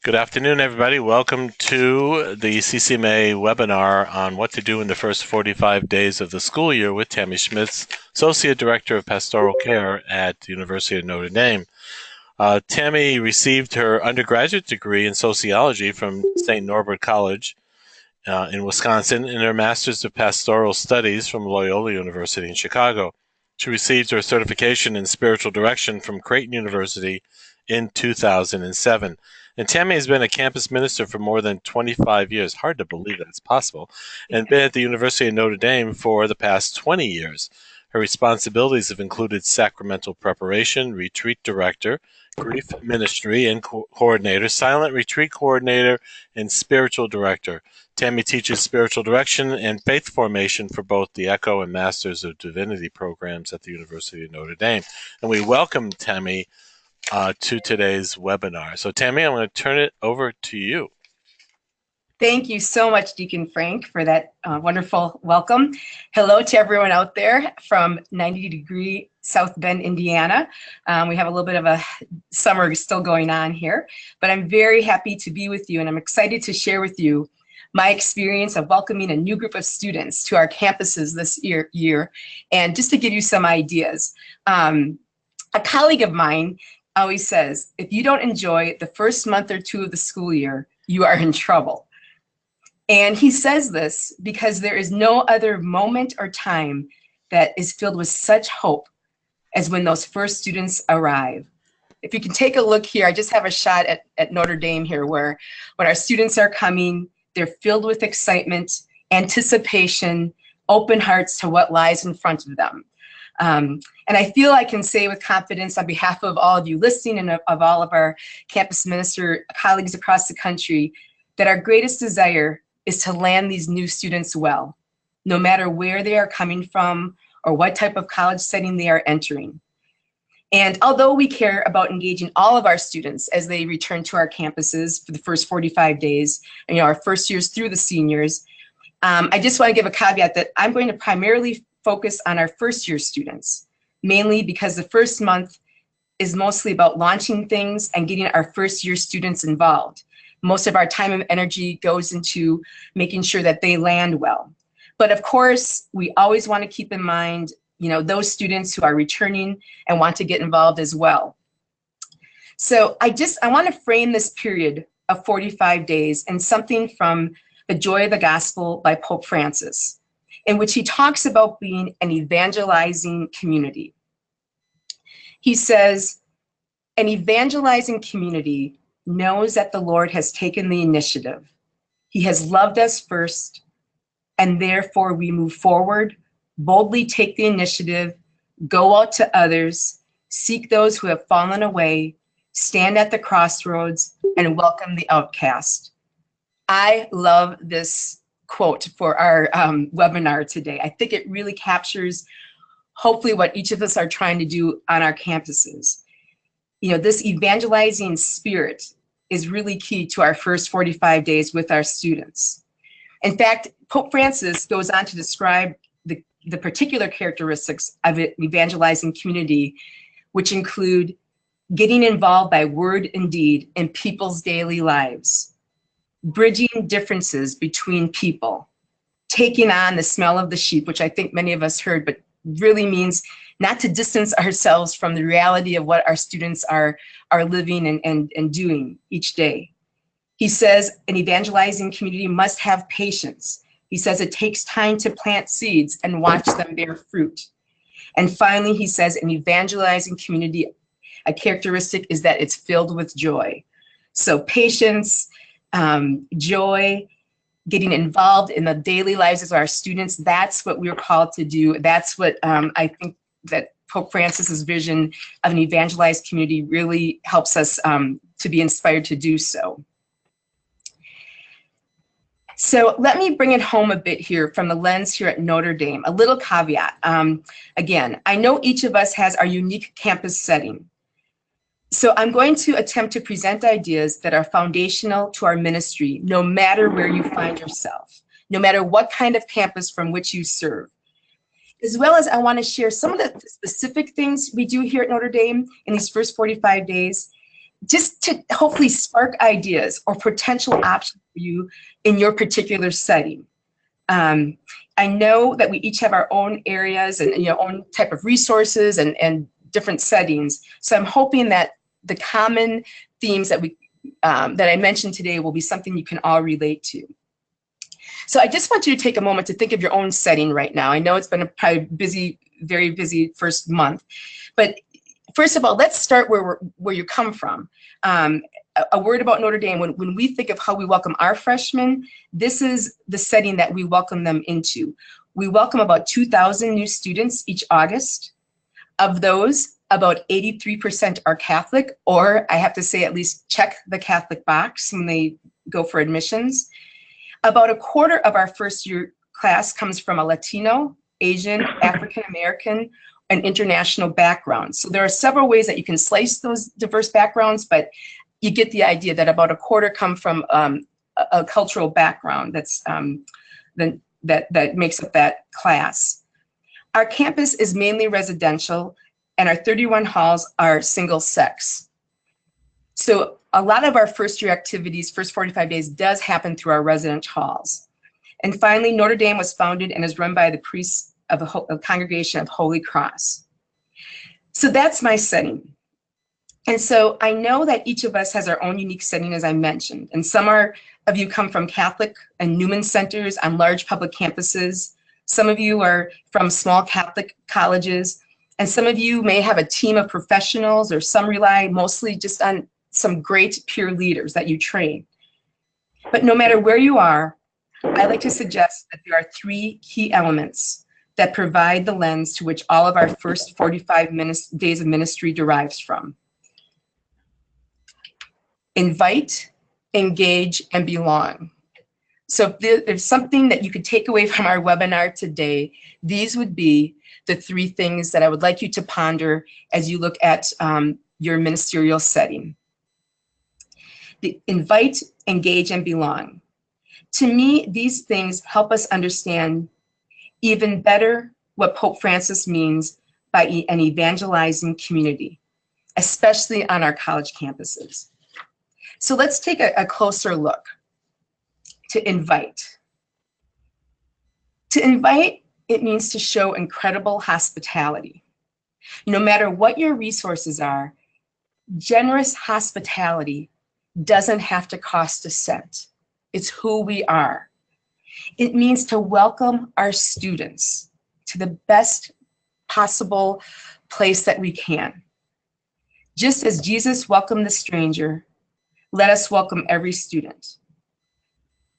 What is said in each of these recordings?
Good afternoon, everybody. Welcome to the CCMA webinar on what to do in the first 45 days of the school year with Tammy Schmitz, Associate Director of Pastoral Care at the University of Notre Dame. Tammy received her undergraduate degree in sociology from St. Norbert College in Wisconsin and her Master's of Pastoral Studies from Loyola University in Chicago. She received her certification in spiritual direction from Creighton University in 2007. And Tammy has been a campus minister for more than 25 years. Hard to believe that it's possible. And been at the University of Notre Dame for the past 20 years. Her responsibilities have included sacramental preparation, retreat director, grief ministry and coordinator, silent retreat coordinator, and spiritual director. Tammy teaches spiritual direction and faith formation for both the Echo and Masters of Divinity programs at the University of Notre Dame. And we welcome Tammy to today's webinar. So Tammy, I'm going to turn it over to you. Thank you so much, Deacon Frank, for that wonderful welcome. Hello to everyone out there from 90-degree South Bend, Indiana. We have a little bit of a summer still going on here, but I'm very happy to be with you, and I'm excited to share with you my experience of welcoming a new group of students to our campuses this year. And just to give you some ideas, a colleague of mine always says, if you don't enjoy the first month or two of the school year, you are in trouble. And he says this because there is no other moment or time that is filled with such hope as when those first students arrive. If you can take a look here, I just have a shot at Notre Dame here where when our students are coming, they're filled with excitement, anticipation, open hearts to what lies in front of them. And I feel I can say with confidence on behalf of all of you listening and of all of our campus minister colleagues across the country that our greatest desire is to land these new students well, no matter where they are coming from or what type of college setting they are entering. And although we care about engaging all of our students as they return to our campuses for the first 45 days, our first years through the seniors, I just want to give a caveat that I'm going to primarily focus on our first year students, mainly because the first month is mostly about launching things and getting our first year students involved. Most of our time and energy goes into making sure that they land well. But of course, we always want to keep in mind, those students who are returning and want to get involved as well. So I want to frame this period of 45 days in something from The Joy of the Gospel by Pope Francis, in which he talks about being an evangelizing community. He says, an evangelizing community knows that the Lord has taken the initiative. He has loved us first, and therefore we move forward, boldly take the initiative, go out to others, seek those who have fallen away, stand at the crossroads, and welcome the outcast. I love this quote for our webinar today. I think it really captures hopefully what each of us are trying to do on our campuses. This evangelizing spirit is really key to our first 45 days with our students. In fact, Pope Francis goes on to describe the particular characteristics of an evangelizing community, which include getting involved by word and deed in people's daily lives, bridging differences between people, taking on the smell of the sheep, which I think many of us heard, but really means not to distance ourselves from the reality of what our students are living and doing each day. He says an evangelizing community must have patience. He says it takes time to plant seeds and watch them bear fruit. And finally, he says an evangelizing community, a characteristic is that it's filled with joy. So patience, joy, getting involved in the daily lives of our students, that's what we're called to do. That's what I think that Pope Francis's vision of an evangelized community really helps us to be inspired to do so. So let me bring it home a bit here from the lens here at Notre Dame, a little caveat. Again, I know each of us has our unique campus setting. So I'm going to attempt to present ideas that are foundational to our ministry, no matter where you find yourself, no matter what kind of campus from which you serve. As well as I want to share some of the specific things we do here at Notre Dame in these first 45 days, just to hopefully spark ideas or potential options for you in your particular setting. I know that we each have our own areas and own type of resources and different settings. So I'm hoping that the common themes that I mentioned today will be something you can all relate to. So I just want you to take a moment to think of your own setting right now. I know it's been a probably busy, very busy first month, but first of all, let's start where you come from. A word about Notre Dame, when we think of how we welcome our freshmen, this is the setting that we welcome them into. We welcome about 2,000 new students each August. Of those, about 83% are Catholic, or I have to say at least check the Catholic box when they go for admissions. About a quarter of our first year class comes from a Latino, Asian, African American, and international background. So there are several ways that you can slice those diverse backgrounds, but you get the idea that about a quarter come from a cultural background that makes up that class. Our campus is mainly residential, and our 31 halls are single sex. So a lot of our first year activities, first 45 days, does happen through our residence halls. And finally, Notre Dame was founded and is run by the priests of a congregation of Holy Cross. So that's my setting. And so I know that each of us has our own unique setting, as I mentioned, and some of you come from Catholic and Newman centers on large public campuses. Some of you are from small Catholic colleges, and some of you may have a team of professionals, or some rely mostly just on some great peer leaders that you train. But no matter where you are, I like to suggest that there are three key elements that provide the lens to which all of our first 45 days of ministry derives from. Invite, engage, and belong. So if there's something that you could take away from our webinar today, these would be the three things that I would like you to ponder as you look at your ministerial setting. The invite, engage, and belong. To me, these things help us understand even better what Pope Francis means by an evangelizing community, especially on our college campuses. So let's take a closer look. To invite. To invite, it means to show incredible hospitality. No matter what your resources are, generous hospitality doesn't have to cost a cent. It's who we are. It means to welcome our students to the best possible place that we can. Just as Jesus welcomed the stranger, let us welcome every student.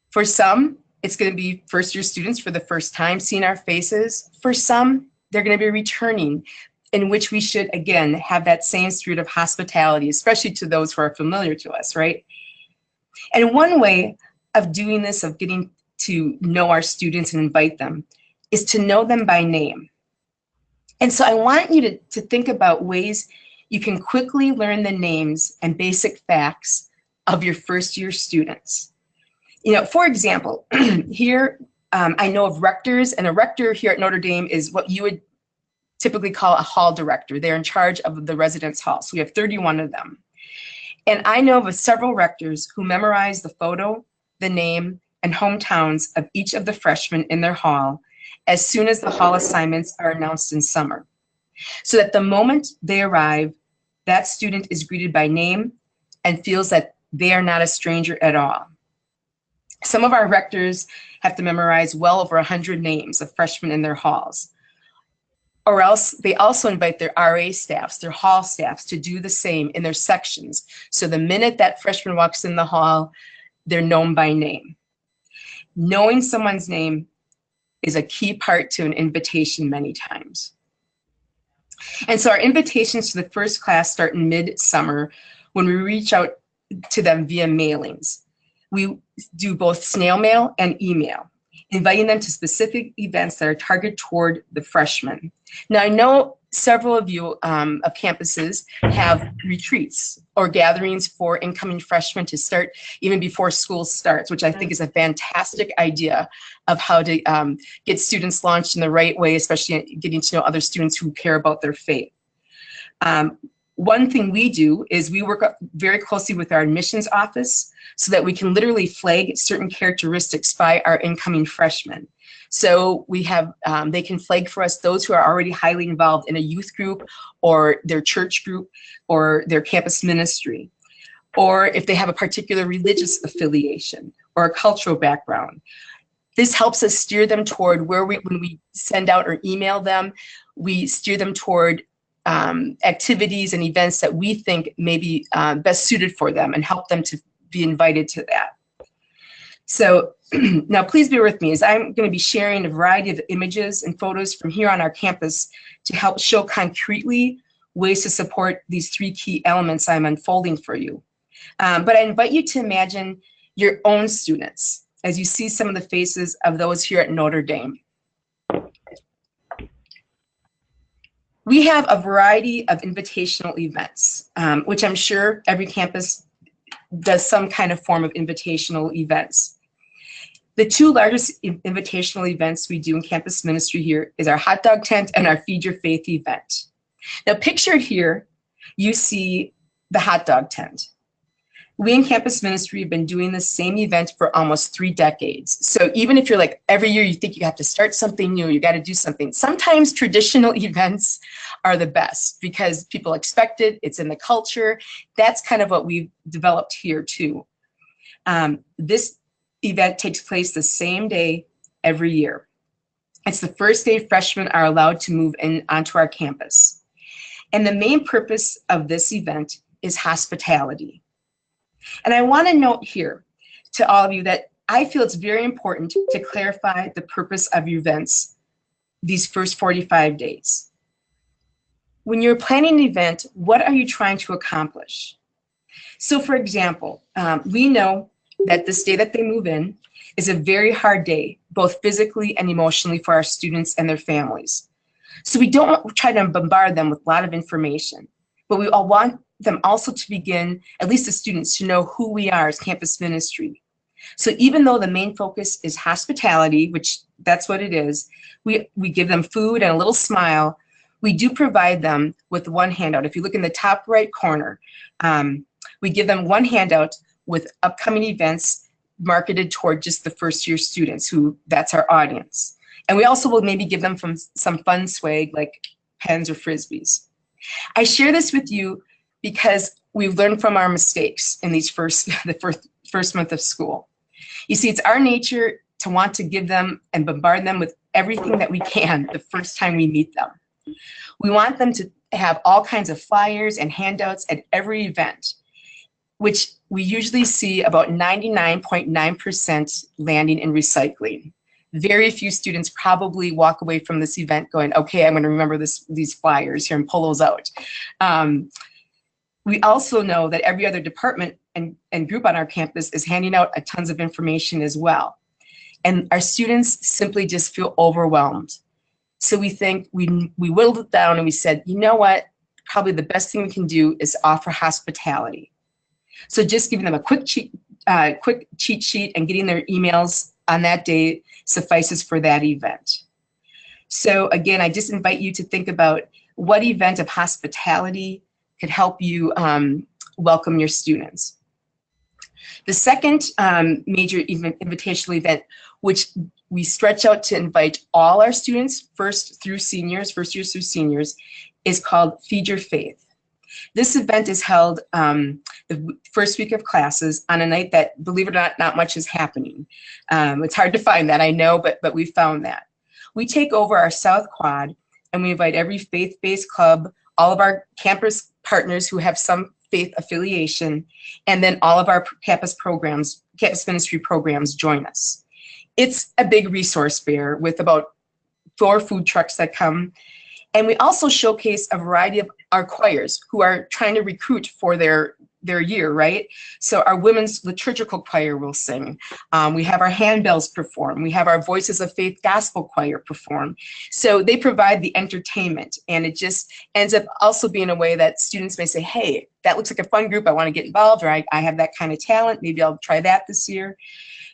For some, it's going to be first-year students for the first time seeing our faces. For some, they're going to be returning, in which we should, again, have that same spirit of hospitality, especially to those who are familiar to us, right? And one way of doing this, of getting to know our students and invite them, is to know them by name. And so I want you to think about ways you can quickly learn the names and basic facts of your first-year students. For example, here I know of rectors, and a rector here at Notre Dame is what you would typically call a hall director. They're in charge of the residence hall. So we have 31 of them. And I know of several rectors who memorize the photo, the name, and hometowns of each of the freshmen in their hall as soon as the hall assignments are announced in summer. So that the moment they arrive, that student is greeted by name and feels that they are not a stranger at all. Some of our rectors have to memorize well over 100 names of freshmen in their halls. Or else they also invite their RA staffs, their hall staffs, to do the same in their sections. So the minute that freshman walks in the hall, they're known by name. Knowing someone's name is a key part to an invitation many times. And so our invitations to the first class start in mid-summer when we reach out to them via mailings. We do both snail mail and email, inviting them to specific events that are targeted toward the freshmen. Now, I know several of you of campuses have retreats or gatherings for incoming freshmen to start even before school starts, which I think is a fantastic idea of how to get students launched in the right way, especially getting to know other students who care about their faith. One thing we do is we work very closely with our admissions office so that we can literally flag certain characteristics by our incoming freshmen. So we have, they can flag for us those who are already highly involved in a youth group or their church group or their campus ministry, or if they have a particular religious affiliation or a cultural background. This helps us steer them toward where when we send out or email them, we steer them toward activities and events that we think may be best suited for them and help them to be invited to that. So now please bear with me as I'm going to be sharing a variety of images and photos from here on our campus to help show concretely ways to support these three key elements I'm unfolding for you. But I invite you to imagine your own students as you see some of the faces of those here at Notre Dame. We have a variety of invitational events, which I'm sure every campus does some kind of form of invitational events. The two largest invitational events we do in campus ministry here is our hot dog tent and our Feed Your Faith event. Now pictured here, you see the hot dog tent. We in campus ministry have been doing the same event for almost 3 decades. So even if you're like every year you think you have to start something new, you got to do something. Sometimes traditional events are the best because people expect it, it's in the culture. That's kind of what we've developed here too. This event takes place the same day every year. It's the first day freshmen are allowed to move in onto our campus. And the main purpose of this event is hospitality. And I want to note here to all of you that I feel it's very important to clarify the purpose of your events these first 45 days. When you're planning an event, what are you trying to accomplish? So for example, we know that this day that they move in is a very hard day, both physically and emotionally for our students and their families. So we don't try to bombard them with a lot of information, but we all want them also to begin, at least the students, to know who we are as campus ministry. So even though the main focus is hospitality, which that's what it is, we give them food and a little smile, we do provide them with one handout. If you look in the top right corner, we give them one handout with upcoming events marketed toward just the first year students, who that's our audience. And we also will maybe give them some fun swag like pens or Frisbees. I share this with you because we've learned from our mistakes in these the first month of school. You see, it's our nature to want to give them and bombard them with everything that we can the first time we meet them. We want them to have all kinds of flyers and handouts at every event, which we usually see about 99.9% landing in recycling. Very few students probably walk away from this event going, okay, I'm going to remember these flyers here and pull those out. We also know that every other department and group on our campus is handing out tons of information as well. And our students simply just feel overwhelmed. So we think we whittled it down and we said, you know what, probably the best thing we can do is offer hospitality. So just giving them a quick cheat sheet and getting their emails on that day suffices for that event. So again, I just invite you to think about what event of hospitality could help you welcome your students. The second major invitational event, which we stretch out to invite all our students, first years through seniors, is called Feed Your Faith. This event is held the first week of classes on a night that, believe it or not much is happening. It's hard to find that, I know, but we found that. We take over our South Quad and we invite every faith-based club, all of our campus partners who have some faith affiliation, and then all of our campus ministry programs join us. It's a big resource fair with about 4 food trucks that come. And we also showcase a variety of our choirs who are trying to recruit for their year, right? So our women's liturgical choir will sing. We have our handbells perform. We have our Voices of Faith gospel choir perform. So they provide the entertainment, and it just ends up also being a way that students may say, hey, that looks like a fun group. I want to get involved, or I have that kind of talent. Maybe I'll try that this year.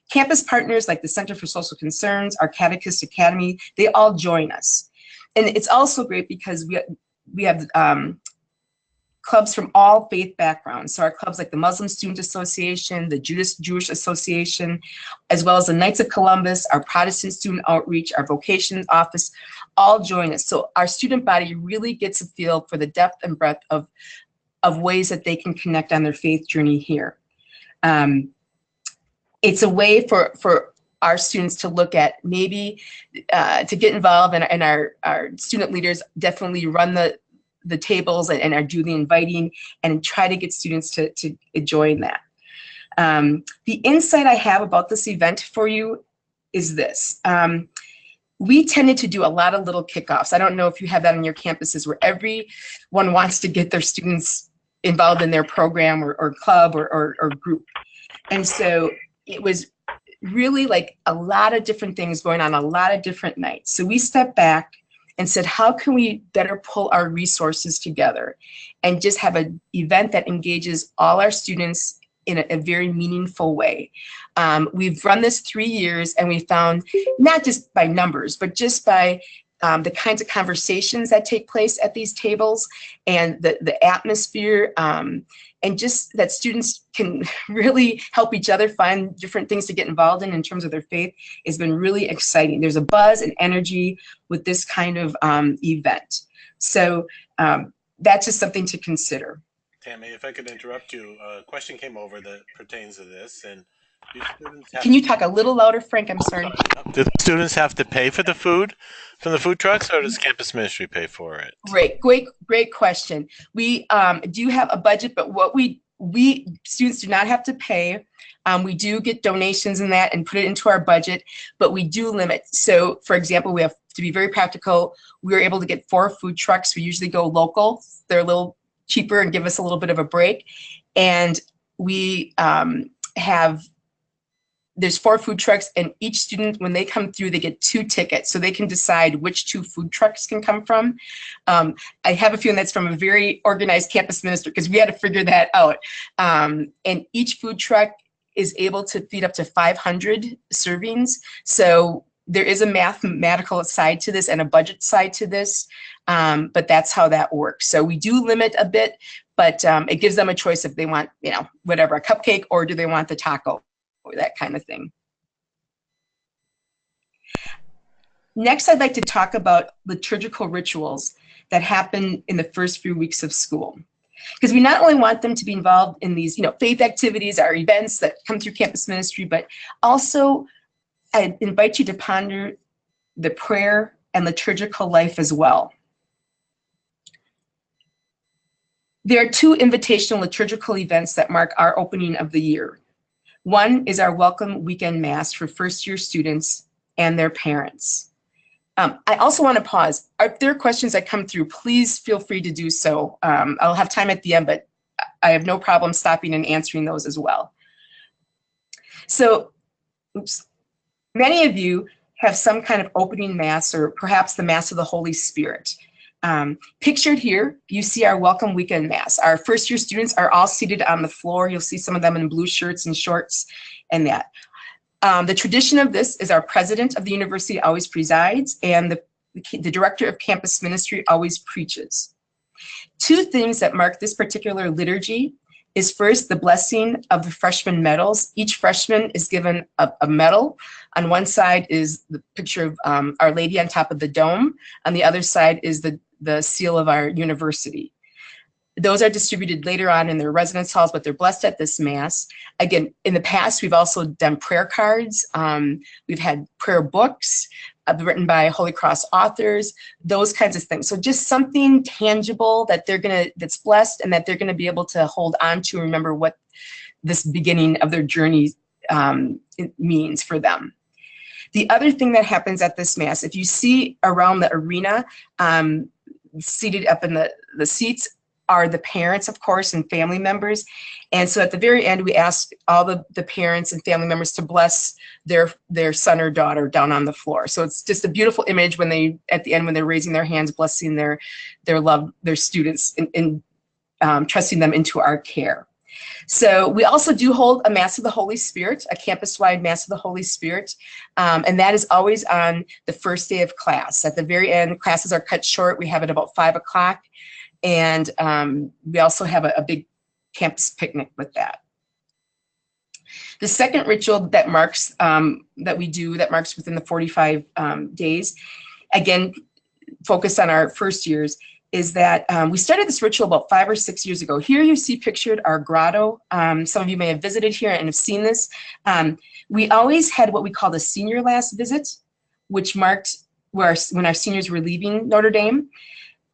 Campus partners like the Center for Social Concerns, our Catechist Academy, they all join us. And it's also great because we have clubs from all faith backgrounds. So our clubs like the Muslim Student Association, the Jewish Association, as well as the Knights of Columbus, our Protestant Student Outreach, our Vocations Office, all join us. So our student body really gets a feel for the depth and breadth of ways that they can connect on their faith journey here. It's a way for our students to look at maybe to get involved, and our student leaders definitely run the tables and are do the inviting and try to get students to join that. The insight I have about this event for you is this. We tended to do a lot of little kickoffs. I don't know if you have that on your campuses where everyone wants to get their students involved in their program or club or group. And so it was really like a lot of different things going on a lot of different nights. So we stepped back and said, how can we better pull our resources together and just have an event that engages all our students in a very meaningful way. We've run this 3 years, and we found, not just by numbers, but just by the kinds of conversations that take place at these tables and the atmosphere, and just that students can really help each other find different things to get involved in terms of their faith, has been really exciting. There's a buzz and energy with this kind of event. So that's just something to consider. Tammy, if I could interrupt you, a question came over that pertains to this, and do students Can you talk a little louder, Frank? I'm sorry. Do the students have to pay for the food from the food trucks, or does campus ministry pay for it? Great question. We do have a budget, but what we students do not have to pay. We do get donations in that and put it into our budget, but we do limit. So, for example, we have to be very practical. We were able to get 4 food trucks. We usually go local. They're a little cheaper and give us a little bit of a break. And we there's 4 food trucks, and each student, when they come through, they get 2 tickets, so they can decide which 2 food trucks can come from. I have a feeling that's from a very organized campus minister, because we had to figure that out. And each food truck is able to feed up to 500 servings. So there is a mathematical side to this and a budget side to this, but that's how that works. So we do limit a bit, but it gives them a choice if they want, whatever, a cupcake, or do they want the taco, or that kind of thing. Next, I'd like to talk about liturgical rituals that happen in the first few weeks of school. Because we not only want them to be involved in these, faith activities, our events that come through campus ministry, but also I invite you to ponder the prayer and liturgical life as well. There are 2 invitational liturgical events that mark our opening of the year. One is our Welcome Weekend Mass for first-year students and their parents. I also want to pause. If there are questions that come through, please feel free to do so. I'll have time at the end, but I have no problem stopping and answering those as well. So, many of you have some kind of opening Mass, or perhaps the Mass of the Holy Spirit. Pictured here, you see our Welcome Weekend Mass. Our first-year students are all seated on the floor. You'll see some of them in blue shirts and shorts and that. The tradition of this is our president of the university always presides, and the director of campus ministry always preaches. 2 things that mark this particular liturgy is, first, the blessing of the freshman medals. Each freshman is given a medal. On one side is the picture of Our Lady on top of the dome. On the other side is the seal of our university. Those are distributed later on in their residence halls, but they're blessed at this Mass. Again, in the past, we've also done prayer cards. We've had prayer books written by Holy Cross authors, those kinds of things. So just something tangible that that's blessed, and that they're gonna be able to hold on to and remember what this beginning of their journey it means for them. The other thing that happens at this Mass, if you see around the arena, seated up in the seats, are the parents, of course, and family members. And so at the very end, we ask all the parents and family members to bless their son or daughter down on the floor. So it's just a beautiful image when at the end, when they're raising their hands, blessing their students and trusting them into our care. So we also do hold a Mass of the Holy Spirit, a campus-wide Mass of the Holy Spirit, and that is always on the first day of class. At the very end, classes are cut short. We have it about 5 o'clock. And we also have a big campus picnic with that. The second ritual that marks that marks within the 45 days, again, focused on our first years, is that we started this ritual about 5 or 6 years ago. Here you see pictured our grotto. Some of you may have visited here and have seen this. We always had what we called a senior last visit, which marked when our seniors were leaving Notre Dame.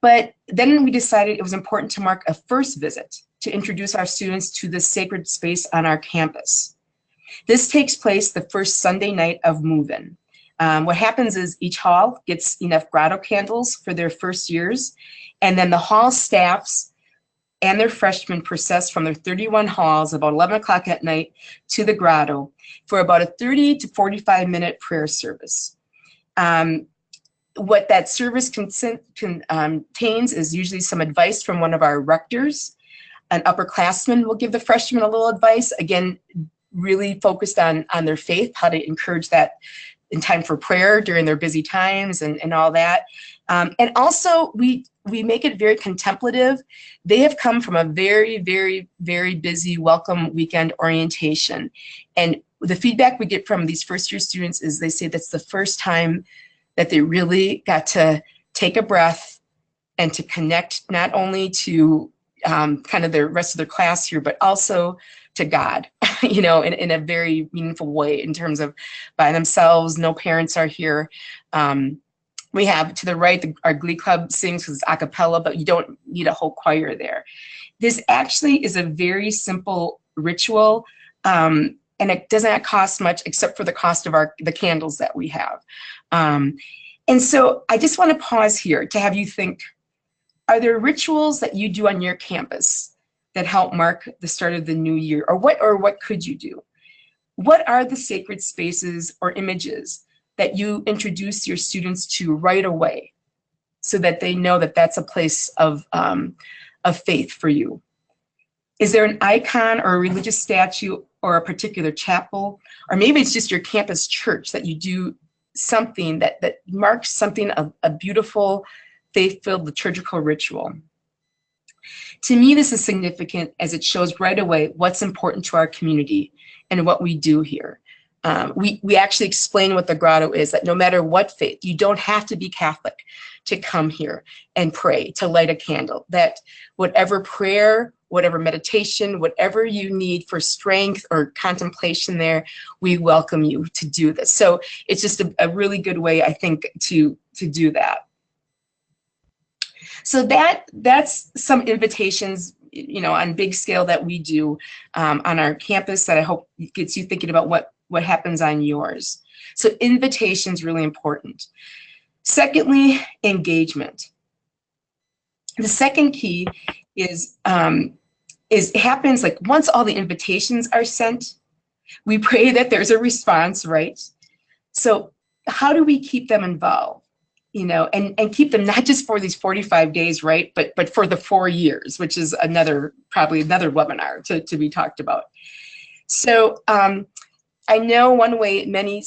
But then we decided it was important to mark a first visit to introduce our students to this sacred space on our campus. This takes place the first Sunday night of move-in. What happens is each hall gets enough grotto candles for their first years, and then the hall staffs and their freshmen process from their 31 halls about 11 o'clock at night to the grotto for about a 30 to 45-minute prayer service. What that service contains is usually some advice from one of our rectors. An upperclassman will give the freshmen a little advice, again, really focused on their faith, how to encourage that in time for prayer during their busy times and all that. And also, we make it very contemplative. They have come from a very, very, very busy welcome weekend orientation. And the feedback we get from these first year students is they say that's the first time that they really got to take a breath and to connect not only to kind of the rest of their class here, but also to God, you know, in a very meaningful way in terms of by themselves. No parents are here. We have to the right, our glee club sings because it's a cappella, but you don't need a whole choir there. This actually is a very simple ritual, and it does not cost much except for the cost of the candles that we have. And so I just want to pause here to have you think, are there rituals that you do on your campus that help mark the start of the new year? Or what could you do? What are the sacred spaces or images that you introduce your students to right away so that they know that that's a place of faith for you? Is there an icon or a religious statue or a particular chapel? Or maybe it's just your campus church that you do something that marks something of a beautiful, faith-filled liturgical ritual. To me, this is significant as it shows right away what's important to our community and what we do here. We actually explain what the grotto is, that no matter what faith, you don't have to be Catholic to come here and pray, to light a candle, that whatever prayer, whatever meditation, whatever you need for strength or contemplation there, we welcome you to do this. So it's just a really good way, I think, to do that. So that's some invitations, you know, on big scale that we do on our campus that I hope gets you thinking about what happens on yours. So invitation is really important. Secondly, engagement. The second key is it happens like once all the invitations are sent, we pray that there's a response, right? So how do we keep them involved? You know, and keep them not just for these 45 days, right, but for the 4 years, which is probably another webinar to be talked about. So I know one way many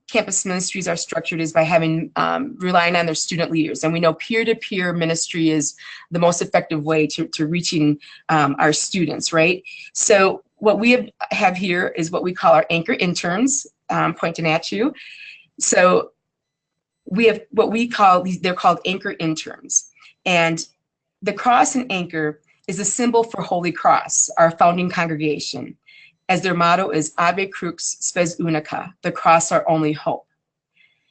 campus ministries are structured is by having relying on their student leaders, and we know peer-to-peer ministry is the most effective way to reaching our students, right? So what we have here is what we call our anchor interns, pointing at you. So we have what we call they're called anchor interns, and the cross and anchor is a symbol for Holy Cross, our founding congregation, as their motto is Ave Crux Spes Unica, the cross our only hope.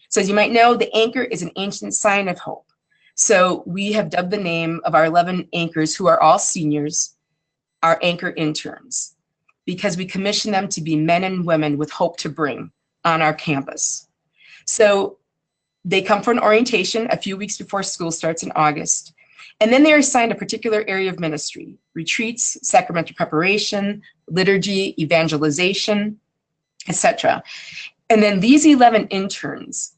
So as you might know, the anchor is an ancient sign of hope. So we have dubbed the name of our 11 anchors, who are all seniors, our anchor interns, because we commission them to be men and women with hope to bring on our campus. So they come for an orientation a few weeks before school starts in August. And then they're assigned a particular area of ministry: retreats, sacramental preparation, liturgy, evangelization, etc. And then these 11 interns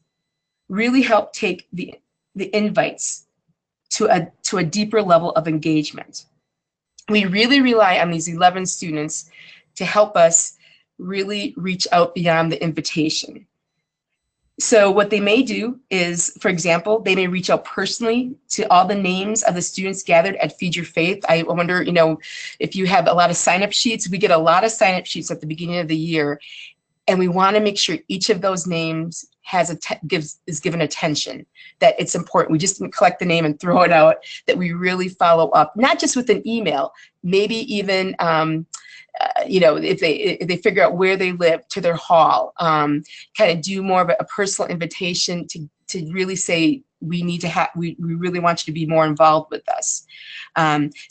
really help take the invites to a deeper level of engagement. We really rely on these 11 students to help us really reach out beyond the invitation. So what they may do is, for example, they may reach out personally to all the names of the students gathered at Feed Your Faith. I wonder, if you have a lot of sign-up sheets. We get a lot of sign-up sheets at the beginning of the year, and we want to make sure each of those names is given attention, that it's important. We just didn't collect the name and throw it out, that we really follow up, not just with an email, maybe even if they figure out where they live, to their hall, kind of do more of a personal invitation to really say, we really want you to be more involved with us.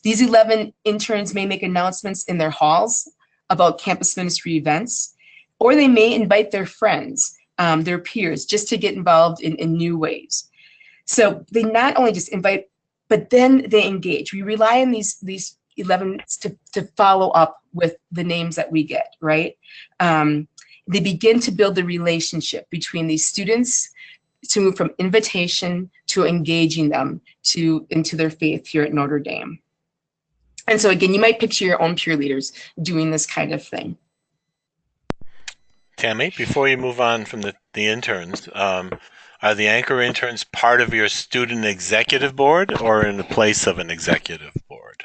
These 11 interns may make announcements in their halls about campus ministry events, or they may invite their friends, their peers, just to get involved in new ways. So they not only just invite, but then they engage. We rely on these 11 to follow up with the names that we get, right? They begin to build the relationship between these students to move from invitation to engaging them into their faith here at Notre Dame. And so again, you might picture your own peer leaders doing this kind of thing. Tammy, before you move on from the interns, are the anchor interns part of your student executive board or in the place of an executive board?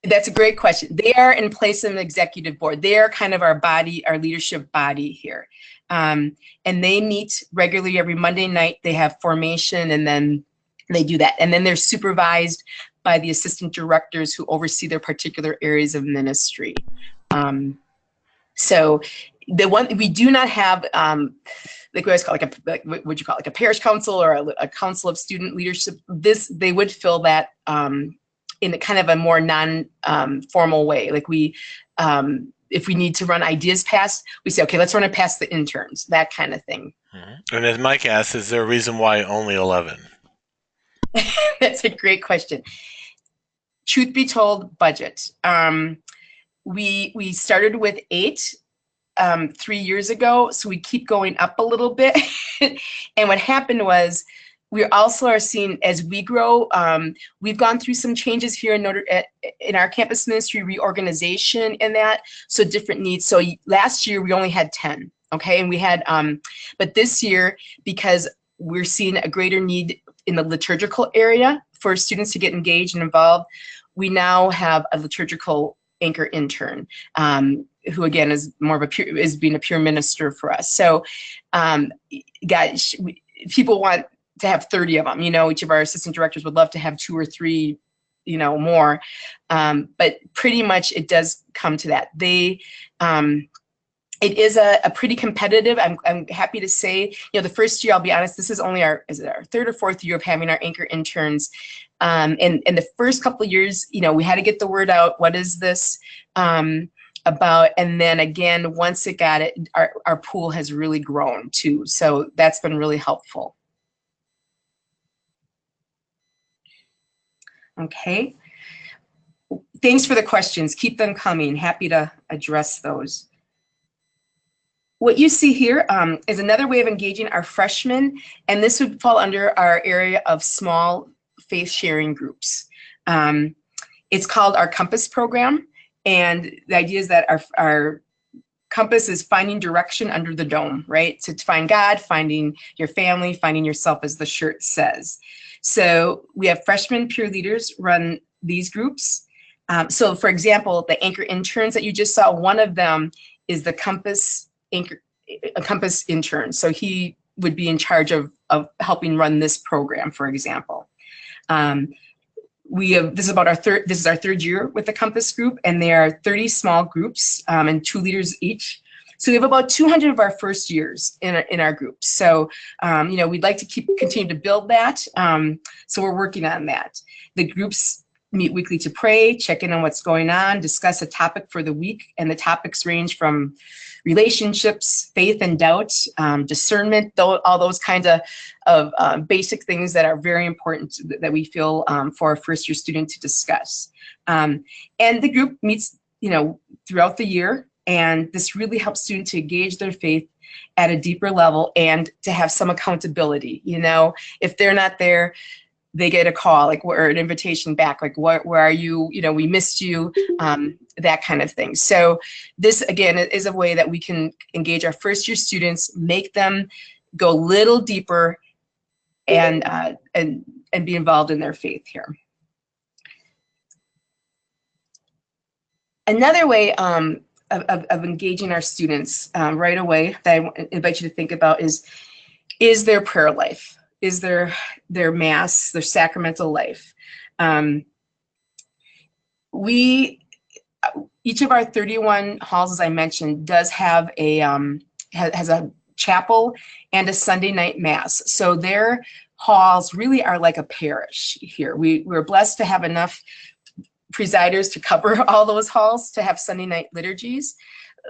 That's a great question. They are in place of an executive board. They are kind of our body, our leadership body here. And they meet regularly every Monday night. They have formation, and then they do that. And then they're supervised by the assistant directors who oversee their particular areas of ministry. So the one we do not have, like we always call like a parish council or a council of student leadership. They would fill that in a kind of a more non-formal way. Like if we need to run ideas past, we say, okay, let's run it past the interns, that kind of thing. Mm-hmm. And as Mike asked, is there a reason why only 11? That's a great question. Truth be told, budget. We started with 8 3 years ago, so we keep going up a little bit. And what happened was, we also are seeing, as we grow, we've gone through some changes here in our campus ministry reorganization and that, so different needs. So last year we only had 10, okay? And we had, but this year, because we're seeing a greater need in the liturgical area for students to get engaged and involved, we now have a liturgical anchor intern, who again is more of is being a pure minister for us. So guys, people want to have 30 of them. Each of our assistant directors would love to have 2 or 3, more. But pretty much it does come to that. It is a pretty competitive. I'm happy to say, the first year, I'll be honest, this is only our 3rd or 4th year of having our anchor interns. And the first couple of years, we had to get the word out. What is this about? And then again, once it got it, our pool has really grown too. So that's been really helpful. Okay. Thanks for the questions. Keep them coming. Happy to address those. What you see here is another way of engaging our freshmen, and this would fall under our area of small faith sharing groups. It's called our Compass program, and the idea is that our compass is finding direction under the dome, right? To find God, finding your family, finding yourself, as the shirt says. So we have freshman peer leaders run these groups. So for example, the anchor interns that you just saw, one of them is the Compass intern. So he would be in charge of helping run this program, for example. This is our 3rd year with the Compass group, and there are 30 small groups and 2 leaders each. So we have about 200 of our first years in our groups. So, we'd like to continue to build that. So we're working on that. The groups meet weekly to pray, check in on what's going on, discuss a topic for the week, and the topics range from relationships, faith and doubt, discernment, all those kinds of basic things that are very important that we feel for a first-year student to discuss. And the group meets, throughout the year, and this really helps students to engage their faith at a deeper level and to have some accountability. If they're not there, they get a call, or an invitation back, where are you? We missed you, that kind of thing. So this, again, is a way that we can engage our first-year students, make them go a little deeper and be involved in their faith here. Another way of engaging our students right away that I invite you to think about is their prayer life, is their mass, their sacramental life. Each of our 31 halls, as I mentioned, does have has a chapel and a Sunday night mass. So their halls really are like a parish here. We're blessed to have enough presiders to cover all those halls to have Sunday night liturgies.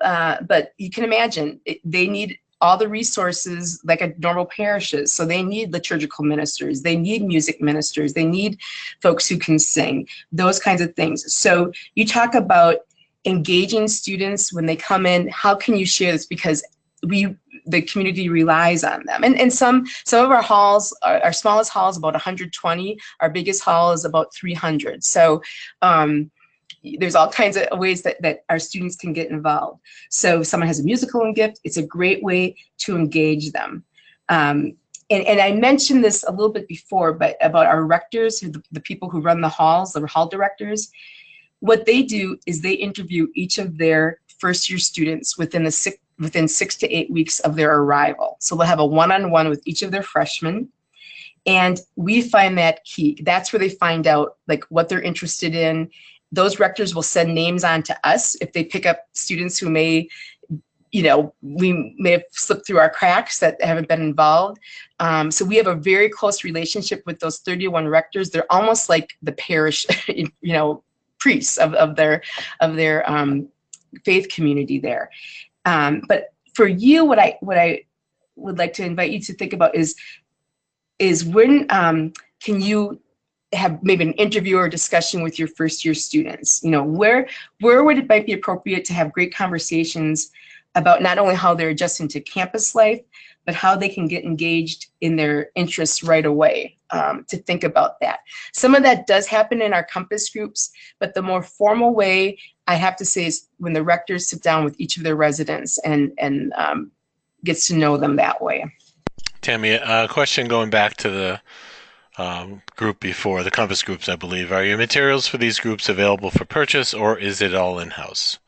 But you can imagine they need all the resources like a normal parishes. So they need liturgical ministers, they need music ministers, they need folks who can sing, those kinds of things. So you talk about engaging students when they come in, how can you share this? Because the community relies on them. And some of our halls, our smallest hall is about 120, our biggest hall is about 300. So there's all kinds of ways that our students can get involved. So if someone has a musical gift, it's a great way to engage them. And I mentioned this a little bit before, but about our rectors, the people who run the halls, the hall directors, what they do is they interview each of their first year students within 6 to 8 weeks of their arrival. So they'll have a one-on-one with each of their freshmen. And we find that key. That's where they find out like what they're interested in. Those rectors will send names on to us if they pick up students who may, we may have slipped through our cracks that haven't been involved. So we have a very close relationship with those 31 rectors. They're almost like the parish, priests of their faith community there. But for you, what I would like to invite you to think about is when can you have maybe an interview or discussion with your first year students? Where would it might be appropriate to have great conversations about not only how they're adjusting to campus life, but how they can get engaged in their interests right away, to think about that. Some of that does happen in our compass groups, but the more formal way, I have to say, is when the rectors sit down with each of their residents and gets to know them that way. Tammy, a question going back to the group before, the compass groups, I believe. Are your materials for these groups available for purchase, or is it all in-house?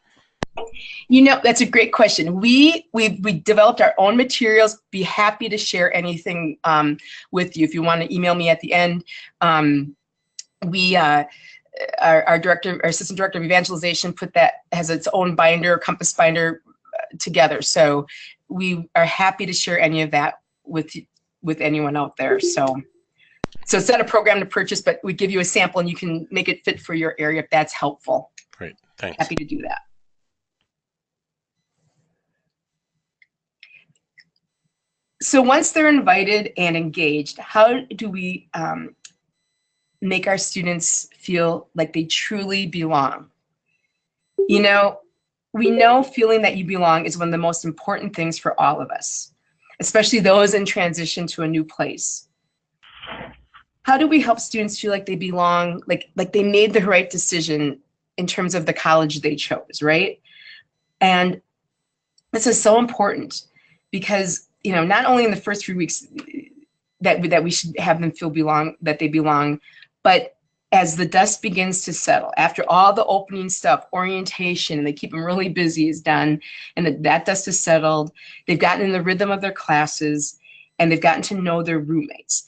That's a great question. We developed our own materials. Be happy to share anything with you. If you want to email me at the end. Our assistant director of evangelization has its own binder, compass binder together. So we are happy to share any of that with anyone out there. So it's not a program to purchase, but we give you a sample and you can make it fit for your area if that's helpful. Great, thanks. Happy to do that. So once they're invited and engaged, how do we make our students feel like they truly belong? We know feeling that you belong is one of the most important things for all of us, especially those in transition to a new place. How do we help students feel like they belong, like they made the right decision in terms of the college they chose, right? And this is so important because, not only in the first few weeks that we should have them feel that they belong, but as the dust begins to settle, after all the opening stuff, orientation, and they keep them really busy is done, and that dust is settled, they've gotten in the rhythm of their classes, and they've gotten to know their roommates.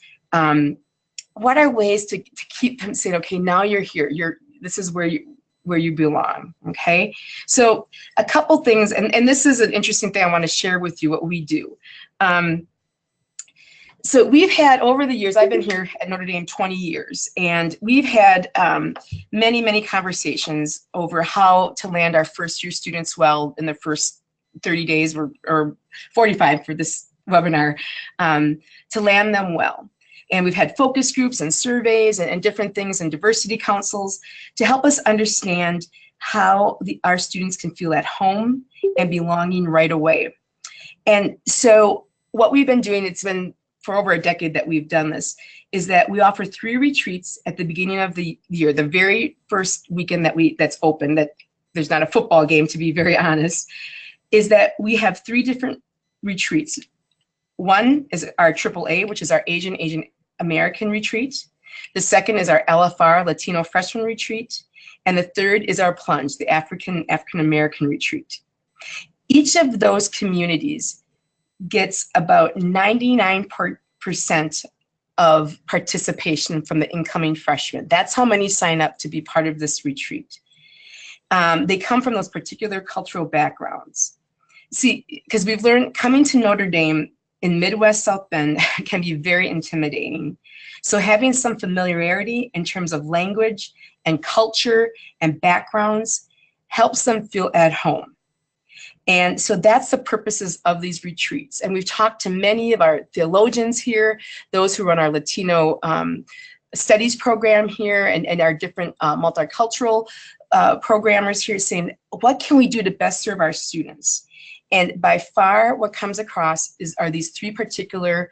What are ways to keep them saying, okay, now you're here, this is where you belong, okay? So a couple things, and this is an interesting thing I want to share with you, what we do. So we've had, over the years, I've been here at Notre Dame 20 years, and we've had many, many conversations over how to land our first year students well in the first 30 days or 45 for this webinar, to land them well. And we've had focus groups and surveys and different things and diversity councils to help us understand how our students can feel at home and belonging right away. And so what we've been doing, it's been for over a decade that we've done this, is that we offer 3 retreats at the beginning of the year, the very first weekend that's open, that there's not a football game, to be very honest, is that we have 3 different retreats. One is our AAA, which is our Asian American retreat. The second is our LFR, Latino Freshman Retreat. And the third is our Plunge, the African American Retreat. Each of those communities gets about 99% of participation from the incoming freshmen. That's how many sign up to be part of this retreat. They come from those particular cultural backgrounds. See, because we've learned coming to Notre Dame in Midwest South Bend can be very intimidating. So having some familiarity in terms of language and culture and backgrounds helps them feel at home. And so that's the purposes of these retreats. And we've talked to many of our theologians here, those who run our Latino studies program here, and our different multicultural programmers here, saying, what can we do to best serve our students? And by far, what comes across are these three particular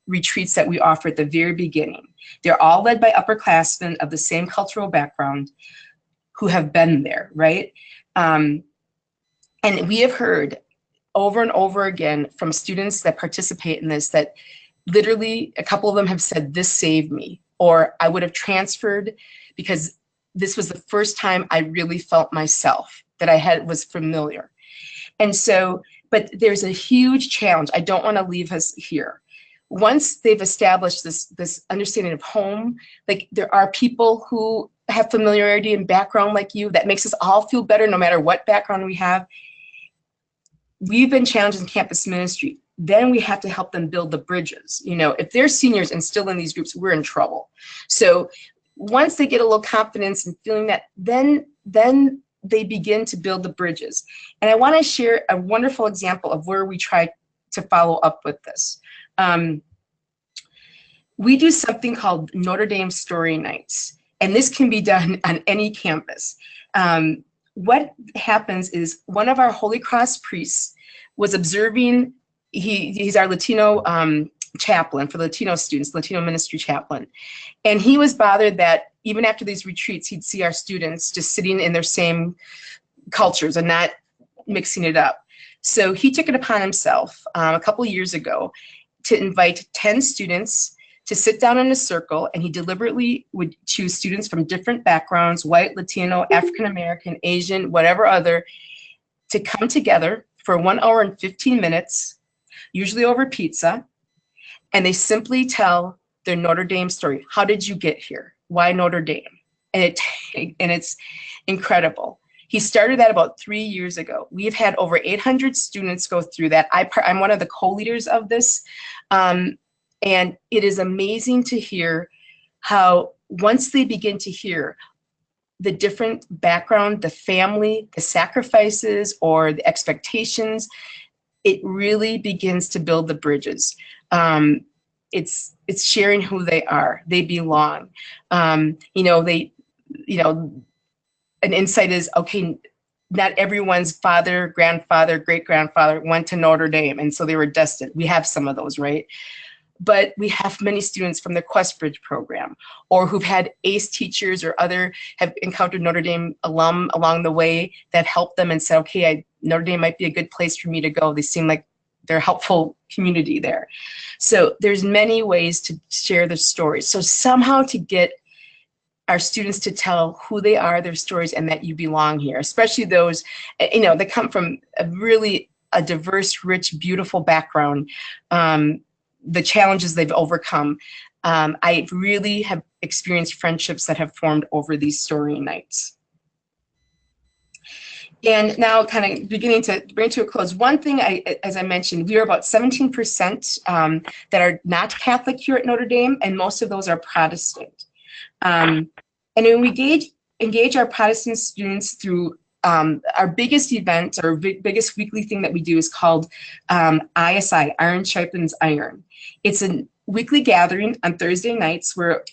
retreats that we offer at the very beginning. They're all led by upperclassmen of the same cultural background who have been there, right? And we have heard over and over again from students that participate in this that literally a couple of them have said, this saved me, or I would have transferred because this was the first time I really felt myself, that was familiar. And so, but there's a huge challenge. I don't want to leave us here. Once they've established this understanding of home, like there are people who have familiarity and background like you, that makes us all feel better no matter what background we have. We've been challenged in campus ministry. Then we have to help them build the bridges. You know, if they're seniors and still in these groups, we're in trouble. So once they get a little confidence and feeling that, then they begin to build the bridges. And I want to share a wonderful example of where we try to follow up with this. We do something called Notre Dame Story Nights, and this can be done on any campus. What happens is one of our Holy Cross priests was observing, he's our Latino chaplain for Latino students, Latino ministry chaplain. And he was bothered that even after these retreats, he'd see our students just sitting in their same cultures and not mixing it up. So he took it upon himself a couple years ago to invite 10 students to sit down in a circle, and he deliberately would choose students from different backgrounds, white, Latino, African American, Asian, whatever other, to come together for 1 hour and 15 minutes, usually over pizza, and they simply tell their Notre Dame story. How did you get here? Why Notre Dame? And it's incredible. He started that about 3 years ago. We've had over 800 students go through that. I'm one of the co-leaders of this. And it is amazing to hear how once they begin to hear the different background, the family, the sacrifices, or the expectations, it really begins to build the bridges. It's sharing who they are. They belong. An insight is, okay, not everyone's father, grandfather, great-grandfather went to Notre Dame, and so they were destined. We have some of those, right? But we have many students from the Quest Bridge program, or who've had ACE teachers or have encountered Notre Dame alum along the way that helped them and said, okay, Notre Dame might be a good place for me to go. They seem like they're a helpful community there. So there's many ways to share the stories. So somehow to get our students to tell who they are, their stories, and that you belong here, especially those, that come from a diverse, rich, beautiful background. The challenges they've overcome. I really have experienced friendships that have formed over these story nights. And now kind of beginning to bring to a close, one thing, as I mentioned, we are about 17% that are not Catholic here at Notre Dame, and most of those are Protestant. And when we engage our Protestant students through our biggest event, or biggest weekly thing that we do is called ISI, Iron Sharpens Iron. It's a weekly gathering on Thursday nights where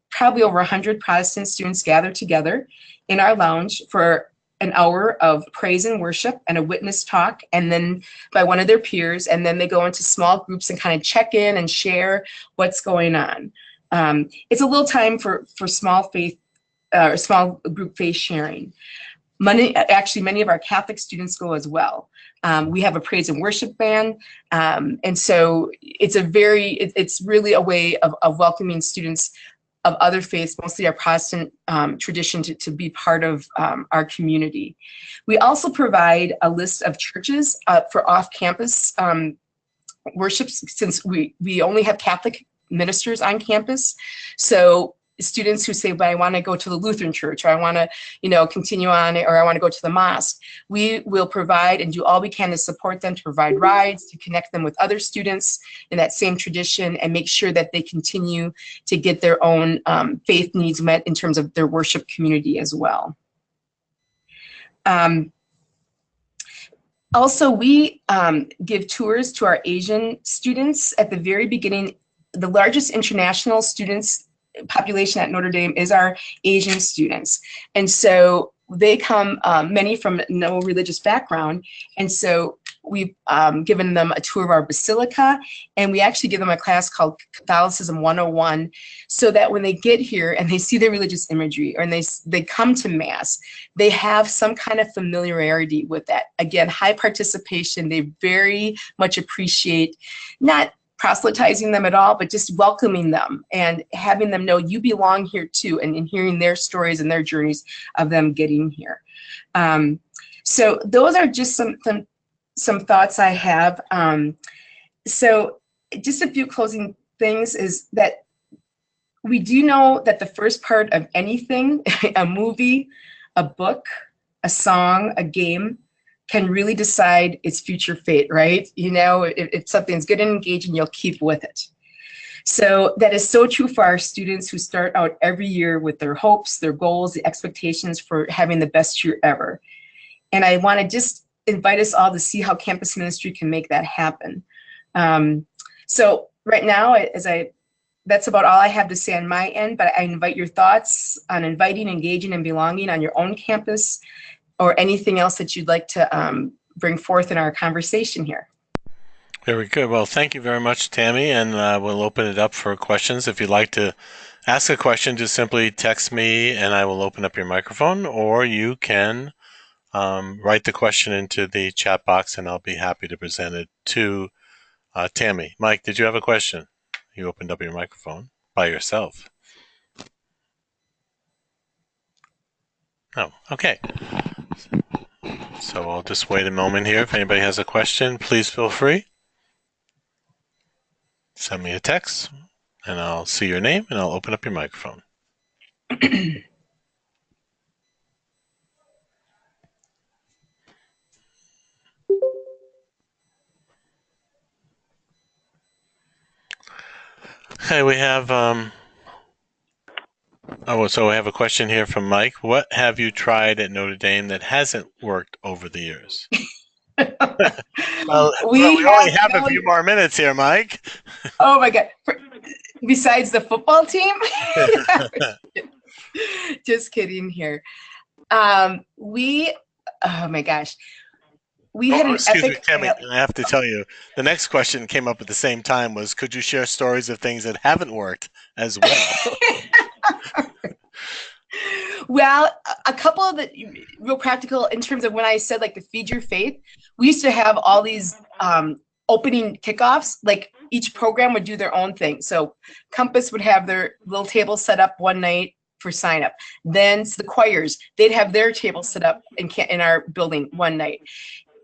probably over 100 Protestant students gather together in our lounge for an hour of praise and worship and a witness talk, and then by one of their peers, and then they go into small groups and kind of check in and share what's going on. It's a little time for small faith or small group faith sharing. Many of our Catholic students go as well. We have a praise and worship band. And so it's really a way of welcoming students of other faiths, mostly our Protestant tradition, to be part of our community. We also provide a list of churches for off-campus worship, since we only have Catholic ministers on campus. So students who say, but I want to go to the Lutheran church, or I want to, continue on, or I want to go to the mosque, we will provide and do all we can to support them, to provide rides, to connect them with other students in that same tradition, and make sure that they continue to get their own faith needs met in terms of their worship community as well. Also, we give tours to our Asian students at the very beginning. The largest international students population at Notre Dame is our Asian students. And so they come, many from no religious background. And so we've given them a tour of our basilica, and we actually give them a class called Catholicism 101, so that when they get here and they see the religious imagery, or they come to Mass, they have some kind of familiarity with that. Again, high participation. They very much appreciate not proselytizing them at all, but just welcoming them and having them know you belong here too, and hearing their stories and their journeys of them getting here. So those are just some thoughts I have. So just a few closing things is that we do know that the first part of anything, a movie, a book, a song, a game, can really decide its future fate, right? If something's good and engaging, you'll keep with it. So that is so true for our students who start out every year with their hopes, their goals, the expectations for having the best year ever. And I want to just invite us all to see how campus ministry can make that happen. So right now, that's about all I have to say on my end, but I invite your thoughts on inviting, engaging, and belonging on your own campus, or anything else that you'd like to bring forth in our conversation here. Very good. Well, thank you very much, Tammy, and we'll open it up for questions. If you'd like to ask a question, just simply text me and I will open up your microphone, or you can write the question into the chat box and I'll be happy to present it to Tammy. Mike, did you have a question? You opened up your microphone by yourself. Oh, okay. So I'll just wait a moment here. If anybody has a question, please feel free. Send me a text and I'll see your name and I'll open up your microphone. Okay, we have so I have a question here from Mike. What have you tried at Notre Dame that hasn't worked over the years? Well, we only have a few more minutes here, Mike. Oh my God. Besides the football team? Just kidding here. Oh my gosh. We had an epic... Tammy, I have to tell you, the next question came up at the same time was, could you share stories of things that haven't worked as well? Well, a couple of the real practical, in terms of when I said like the Feed Your Faith, we used to have all these opening kickoffs, like each program would do their own thing. So Compass would have their little table set up one night for sign up. Then the choirs, they'd have their table set up in our building one night.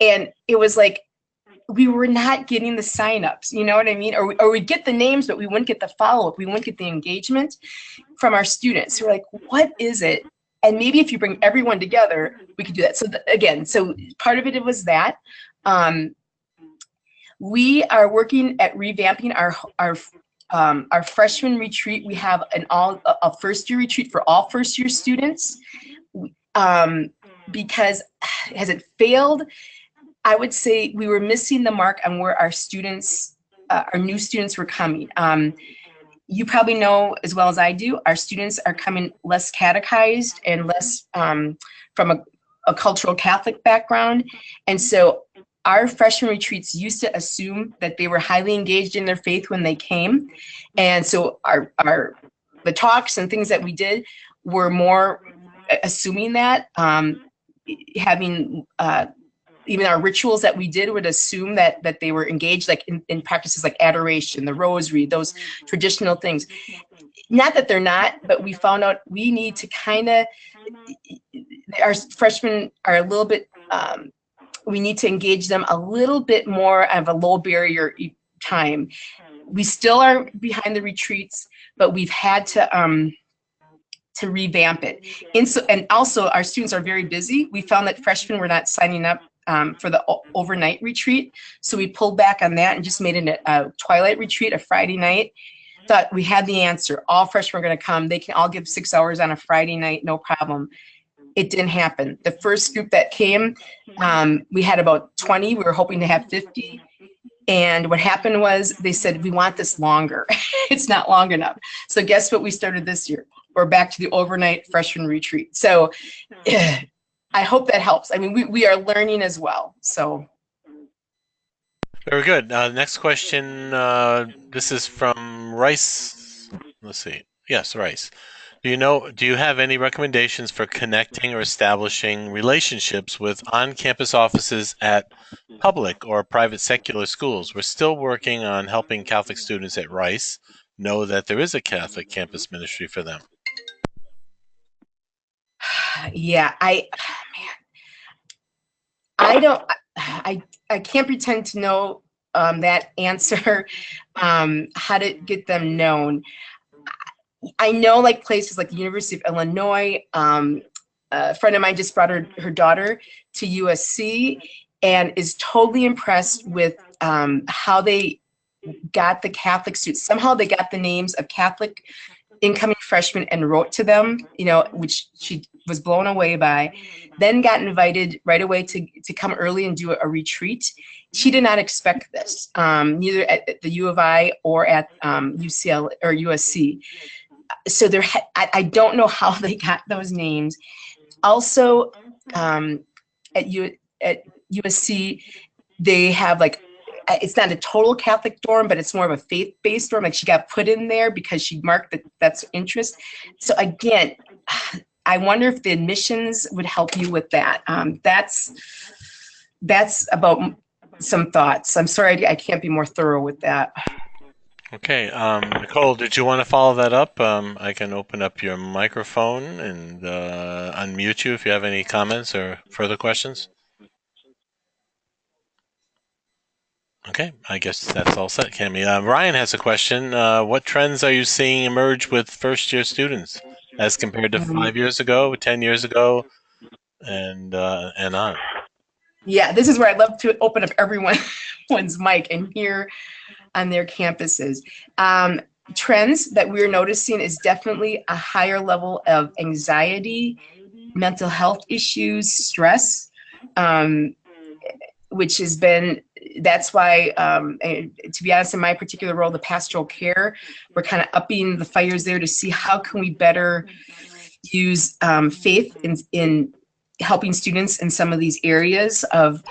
And it was like, we were not getting the signups, you know what I mean? Or we'd get the names, but we wouldn't get the follow-up. We wouldn't get the engagement from our students. So we're like, what is it? And maybe if you bring everyone together, we could do that. So again, so part of it was that. We are working at revamping our freshman retreat. We have a first-year retreat for all first-year students. Because has it failed? I would say we were missing the mark on where our students, our new students were coming. You probably know as well as I do, our students are coming less catechized and less from a cultural Catholic background. And so our freshman retreats used to assume that they were highly engaged in their faith when they came. And so the talks and things that we did were more assuming that. having even our rituals that we did would assume that they were engaged like in practices like adoration, the rosary, those traditional things. Not that they're not, but we found out we need to kind of, our freshmen are a little bit, we need to engage them a little bit more of a low barrier time. We still are behind the retreats, but we've had to revamp it. And also our students are very busy. We found that freshmen were not signing up for the overnight retreat. So we pulled back on that and just made it a twilight retreat, a Friday night. Thought we had the answer. All freshmen are going to come. They can all give 6 hours on a Friday night, no problem. It didn't happen. The first group that came, we had about 20. We were hoping to have 50. And what happened was they said, we want this longer. It's not long enough. So guess what we started this year? We're back to the overnight freshman retreat. So I hope that helps. I mean, we are learning as well. So. Very good. Next question. This is from Rice. Let's see. Yes, Rice. Do you have any recommendations for connecting or establishing relationships with on-campus offices at public or private secular schools? We're still working on helping Catholic students at Rice know that there is a Catholic campus ministry for them. Yeah, I can't pretend to know that answer, how to get them known. I know like places like the University of Illinois, a friend of mine just brought her daughter to USC and is totally impressed with how they got the Catholic students. Somehow they got the names of Catholic incoming freshmen and wrote to them, which she was blown away by, then got invited right away to come early and do a retreat. She did not expect this, neither at the U of I or at UCL or USC. So I don't know how they got those names. Also, at USC, they have like, it's not a total Catholic dorm, but it's more of a faith-based dorm. Like she got put in there because she marked that's interest. So again, I wonder if the admissions would help you with that. That's about some thoughts. I'm sorry, I can't be more thorough with that. Okay, Nicole, did you want to follow that up? I can open up your microphone and unmute you if you have any comments or further questions. Okay, I guess that's all set, Cami. Ryan has a question. What trends are you seeing emerge with first-year students as compared to 5 years ago, 10 years ago, and on? Yeah, this is where I'd love to open up everyone's mic and hear on their campuses. Trends that we're noticing is definitely a higher level of anxiety, mental health issues, stress, which has been, that's why, to be honest, in my particular role, the pastoral care, we're kind of upping the fires there to see how can we better use faith in helping students in some of these areas of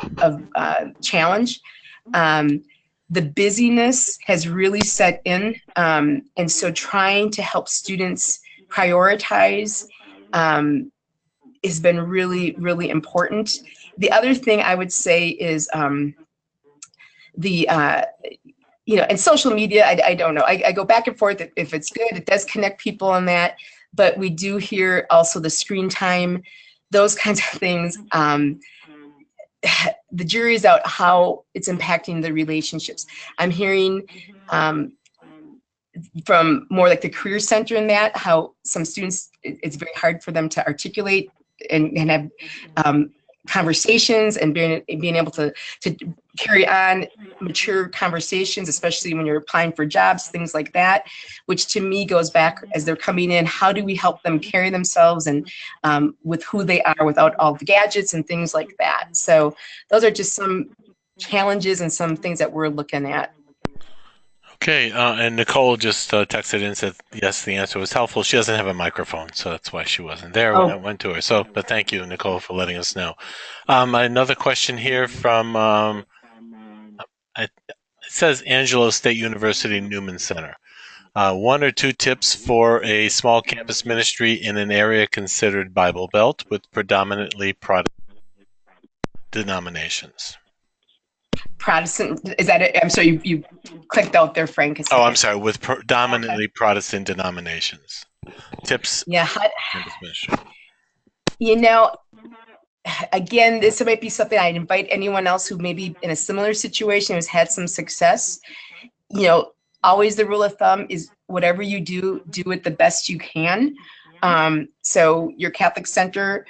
challenge. The busyness has really set in, and so trying to help students prioritize has been really, really important. The other thing I would say is and social media, I don't know. I go back and forth. If it's good, it does connect people on that. But we do hear also the screen time, those kinds of things. The jury's out how it's impacting the relationships. I'm hearing from more like the career center in that, how some students, it's very hard for them to articulate and have conversations and being able to carry on mature conversations, especially when you're applying for jobs, things like that, which to me goes back as they're coming in, how do we help them carry themselves and with who they are without all the gadgets and things like that. So those are just some challenges and some things that we're looking at. Okay, and Nicole just texted in and said, yes, the answer was helpful. She doesn't have a microphone, so that's why she wasn't there when I went to her. So, but thank you, Nicole, for letting us know. Another question here from, it says Angelo State University Newman Center. 1 or 2 tips for a small campus ministry in an area considered Bible Belt with predominantly Protestant denominations? Protestant, is that it? I'm sorry, you clicked out there, Frank, a Oh, I'm second. sorry, with Okay. predominantly Protestant denominations. Tips Yeah, campus ministry. you know, again, this might be something I'd invite anyone else who may be in a similar situation who's had some success. You know, always the rule of thumb is whatever you do, do it the best you can. So your Catholic center,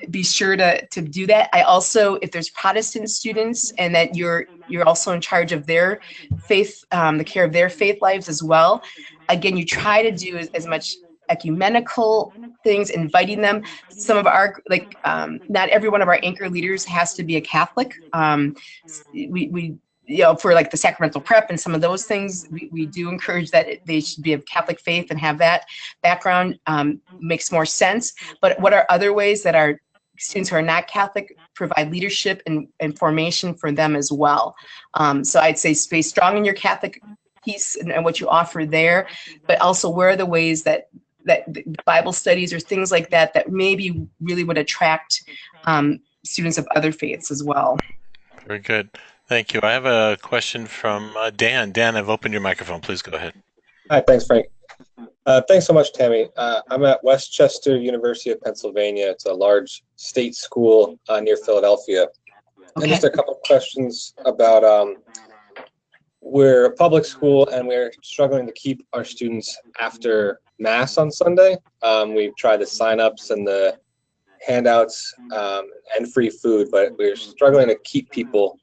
be sure to do that. I also, if there's Protestant students and that you're also in charge of their faith, the care of their faith lives as well. Again, you try to do as much ecumenical things, inviting them. Some of our, like, not every one of our anchor leaders has to be a Catholic. We you know, for like the sacramental prep and some of those things, we do encourage that they should be of Catholic faith and have that background. Makes more sense. But what are other ways that our students who are not Catholic provide leadership and formation for them as well? So I'd say stay strong in your Catholic piece and what you offer there, but also where are the ways that the Bible studies or things like that that maybe really would attract students of other faiths as well. Very good. Thank you. I have a question from Dan. Dan, I've opened your microphone. Please go ahead. Hi, thanks, Frank. Thanks so much, Tammy. I'm at Westchester University of Pennsylvania. It's a large state school near Philadelphia. And Okay. just a couple of questions about we're a public school and we're struggling to keep our students after Mass on Sunday. We've tried the signups and the handouts and free food, but we're struggling to keep people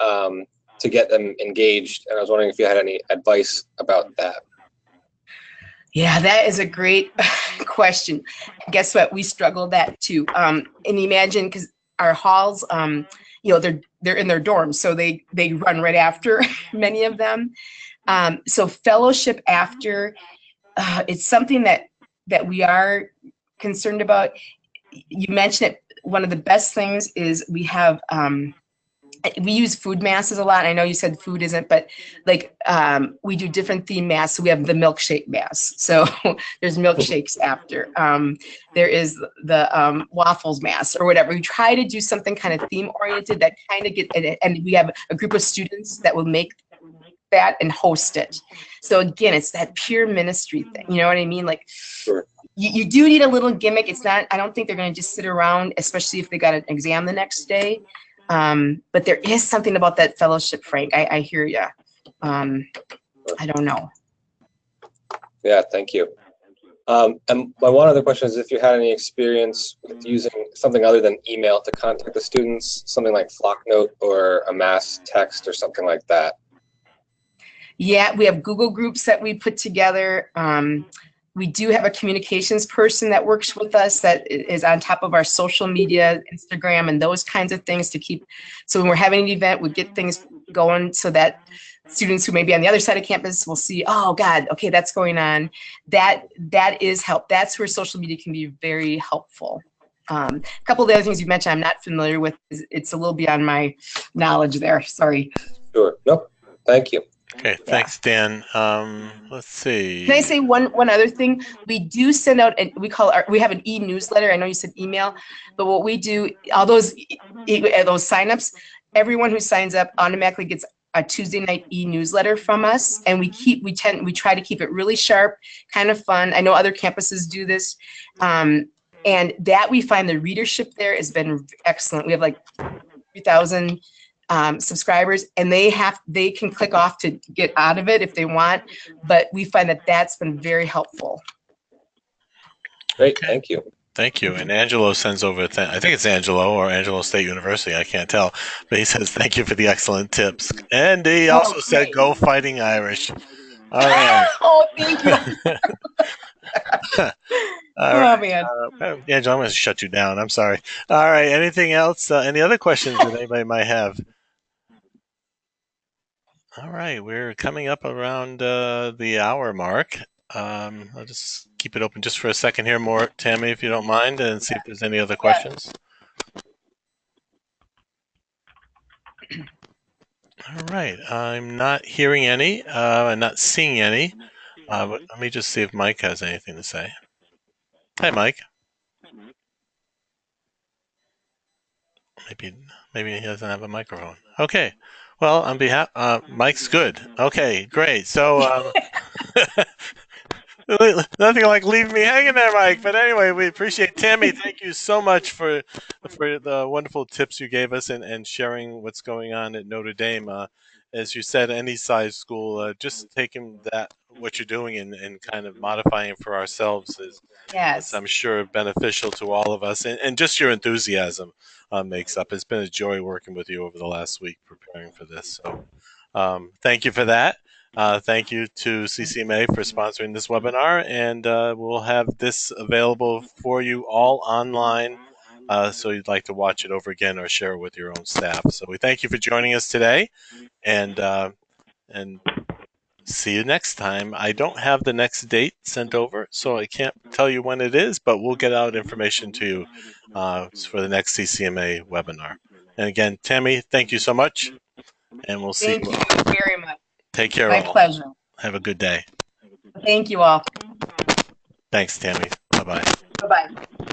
to get them engaged. And I was wondering if you had any advice about that. Yeah, that is a great question. Guess what? We struggled that too. And imagine, because our halls, you know, they're in their dorms, so they run right after many of them. So fellowship after, it's something that we are concerned about. You mentioned it. One of the best things is we use food masses a lot. I know you said food isn't, but like we do different theme mass. So we have the milkshake mass. So there's milkshakes after. There is the waffles mass or whatever. We try to do something kind of theme oriented that kind of and we have a group of students that will make that and host it. So again, it's that pure ministry thing. You know what I mean? Like, Sure. you do need a little gimmick. It's not, I don't think they're going to just sit around, especially if they got an exam the next day. But there is something about that fellowship, Frank. I hear you. I don't know. Yeah, thank you. And my one other question is if you had any experience with using something other than email to contact the students, something like Flocknote or a mass text or something like that. Yeah, we have Google groups that we put together. We do have a communications person that works with us that is on top of our social media, Instagram, and those kinds of things to keep. So when we're having an event, we get things going so that students who may be on the other side of campus will see, oh God, okay, that's going on. That is help. That's where social media can be very helpful. A couple of the other things you mentioned I'm not familiar with. It's a little beyond my knowledge there. Sorry. Sure. Nope. Thank you. Okay, thanks, Dan. Let's see. Can I say one other thing? We do send out, and we have an e-newsletter. I know you said email, but what we do, all those signups, everyone who signs up automatically gets a Tuesday night e-newsletter from us, and we try to keep it really sharp, kind of fun. I know other campuses do this, and that we find the readership there has been excellent. We have like 3,000 subscribers, and they can click off to get out of it if they want, but we find that that's been very helpful. Great. Okay. Thank you. Thank you. And Angelo sends over, I think it's Angelo or Angelo State University, I can't tell, but he says, thank you for the excellent tips. And he also said, great. go Fighting Irish. All right. Oh, thank you. All Oh, right. man. Angelo, I'm going to shut you down. I'm sorry. All right. Anything else? Any other questions that anybody might have? All right. We're coming up around the hour mark. I'll just keep it open just for a second here more, Tammy, if you don't mind, and see if there's any other questions. All right. I'm not hearing any. I'm not seeing any. But let me just see if Mike has anything to say. Hi, Mike. Maybe Maybe he doesn't have a microphone. Okay. Well, on behalf, Mike's good. Okay, great. So, nothing like leaving me hanging there, Mike. But anyway, we appreciate Tammy. Thank you so much for the wonderful tips you gave us and sharing what's going on at Notre Dame. As you said, any size school, just taking that what you're doing and kind of modifying it for ourselves is Yes. I'm sure beneficial to all of us, and just your enthusiasm makes up. It's been a joy working with you over the last week preparing for this. So, thank you for that. Thank you to CCMA for sponsoring this webinar, and we'll have this available for you all online. So you'd like to watch it over again or share it with your own staff. So we thank you for joining us today, and see you next time. I don't have the next date sent over, so I can't tell you when it is, but we'll get out information to you for the next CCMA webinar. And again, Tammy, thank you so much, and we'll see Thank you you all. very much. Take care, My all. pleasure. Have a good day. Thank you all. Thanks, Tammy. Bye bye. Bye-bye.